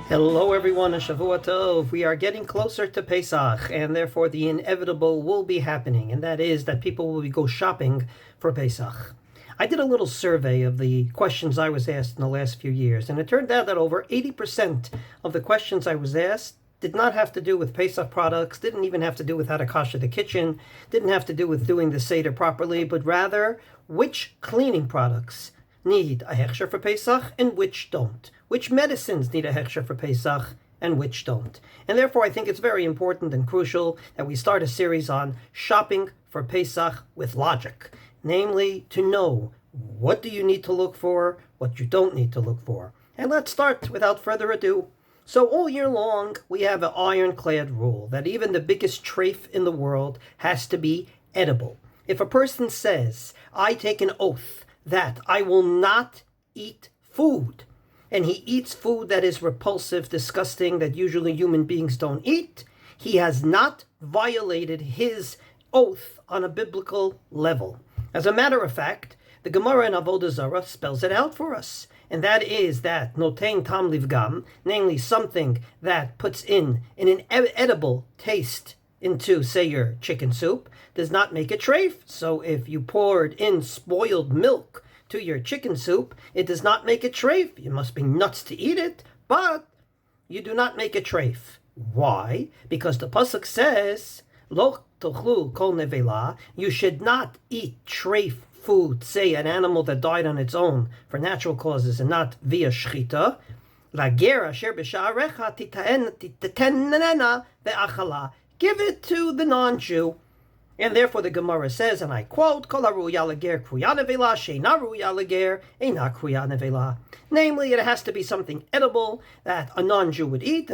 Hello everyone, and Shavua Tov. We are getting closer to Pesach, and therefore the inevitable will be happening, and that is that people will go shopping for Pesach. I did a little survey of the questions I was asked in the last few years, and it turned out that over 80% of the questions I was asked did not have to do with Pesach products, didn't even have to do with how to kosher the kitchen, didn't have to do with doing the Seder properly, but rather which cleaning products need a hechsher for Pesach and which don't. Which medicines need a hechsher for Pesach and which don't. And therefore I think it's very important and crucial that we start a series on shopping for Pesach with logic. Namely, to know what do you need to look for, what you don't need to look for. And let's start without further ado. So all year long, we have an ironclad rule that even the biggest treif in the world has to be edible. If a person says, I take an oath that I will not eat food, and he eats food that is repulsive, disgusting, that usually human beings don't eat, he has not violated his oath on a biblical level. As a matter of fact, the Gemara in Avodah Zarah spells it out for us, and that is that notein tam livgam, namely something that puts in an edible taste into, say, your chicken soup, does not make it treif. So if you poured in spoiled milk to your chicken soup, it does not make it treif. You must be nuts to eat it, but you do not make it treif. Why? Because the pasuk says, Lo tochlu kol nevela, you should not eat treif food, say an animal that died on its own for natural causes and not via shchita. La gera asher b'sha'arecha titenena ve'achala. Give it to the non-Jew. And therefore the Gemara says, and I quote, Kol haruya leger kruya nevela, she'ena ruya leger, eina kruya nevela. Namely, it has to be something edible that a non-Jew would eat.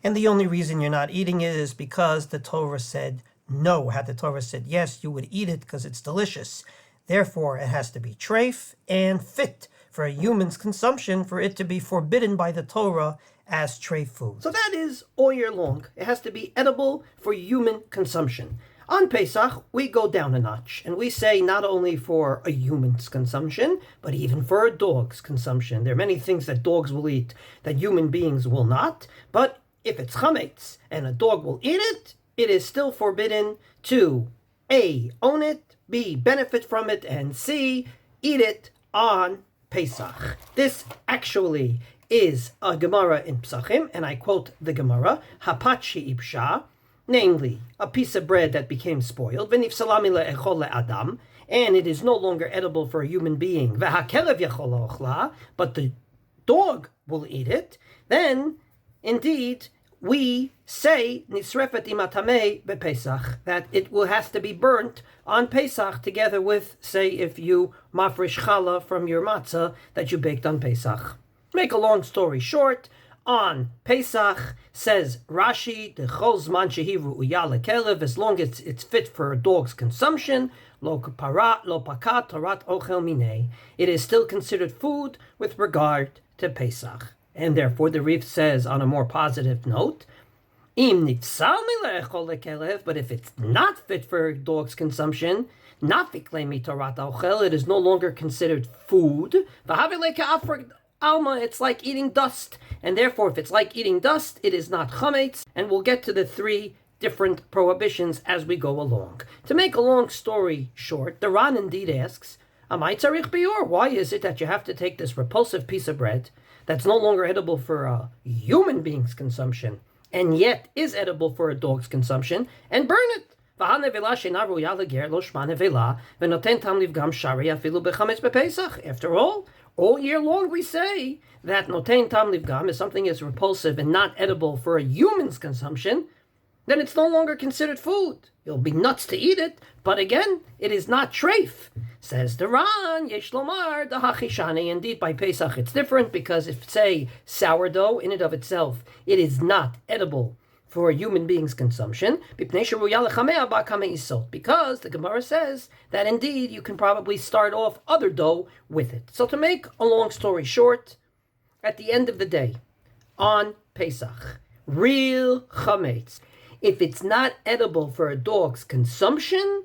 And the only reason you're not eating it is because the Torah said no. Had the Torah said yes, you would eat it because it's delicious. Therefore, it has to be treif and fit for a human's consumption for it to be forbidden by the Torah as treif food. So that is all year long. It has to be edible for human consumption. On Pesach, we go down a notch, and we say not only for a human's consumption, but even for a dog's consumption. There are many things that dogs will eat that human beings will not, but if it's chametz and a dog will eat it, it is still forbidden to A, own it, B, benefit from it, and C, eat it on Pesach. This actually is a Gemara in Pesachim, and I quote the Gemara, Hapat she'ibsha, namely, a piece of bread that became spoiled, v'nifsalami le'echol le'adam, and it is no longer edible for a human being, v'hakelev yachol le'ochla, but the dog will eat it, then, indeed, we say nisrefet imatamei bePesach, that it will have to be burnt on Pesach together with, say, if you mafresh challah from your matzah that you baked on Pesach. Make a long story short, on Pesach, says Rashi, the chol zman shehi ru'uya lekelev, as long as it's fit for a dog's consumption, lo pakat torat ochel minei, it is still considered food with regard to Pesach. And therefore, the Rif says, on a more positive note, Im nitzal milechol lekelev, but if it's not fit for a dog's consumption, nafik le'mi torat ochel, it is no longer considered food. Alma, it's like eating dust, and therefore, if it's like eating dust, it is not chametz, and we'll get to the three different prohibitions as we go along. To make a long story short, the Ran indeed asks, Amai tzarich biur, why is it that you have to take this repulsive piece of bread that's no longer edible for a human being's consumption, and yet is edible for a dog's consumption, and burn it? After all year long we say that notein tam livgam is something that's repulsive and not edible for a human's consumption, then it's no longer considered food. You'll be nuts to eat it, but again, it is not treif. Says the Ran, yesh lomar da hachishani. Indeed, by Pesach it's different, because if, say, sourdough in and of itself, it is not edible for a human being's consumption, because the Gemara says that indeed you can probably start off other dough with it. So to make a long story short, at the end of the day, on Pesach, real chametz, if it's not edible for a dog's consumption,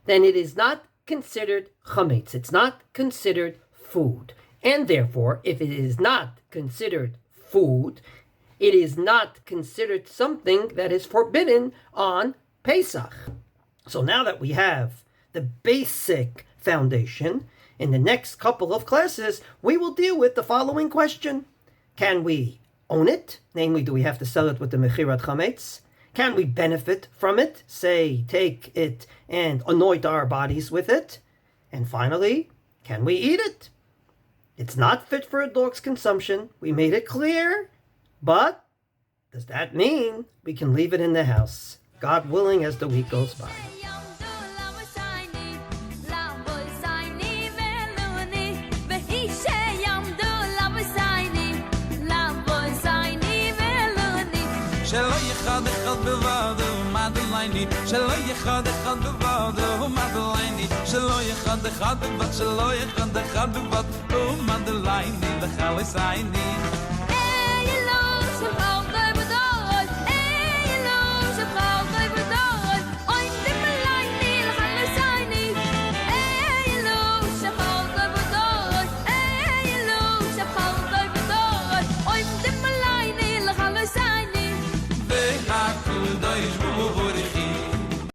then it is not considered chametz. It's not considered food. And therefore, if it is not considered food, it is not considered something that is forbidden on Pesach. So now that we have the basic foundation, in the next couple of classes, we will deal with the following question. Can we own it? Namely, do we have to sell it with the mechirat chametz? Can we benefit from it? Say, take it and anoint our bodies with it? And finally, can we eat it? It's not fit for a dog's consumption. We made it clear. But does that mean we can leave it in the house? God willing, as the week goes by. שלא יחד אחד בבדו מדלייני שלא יחד אחד בבדו מדלייני שלא יחד אחד בבד שלא יחד אחד בבד מדלייני לחלסייני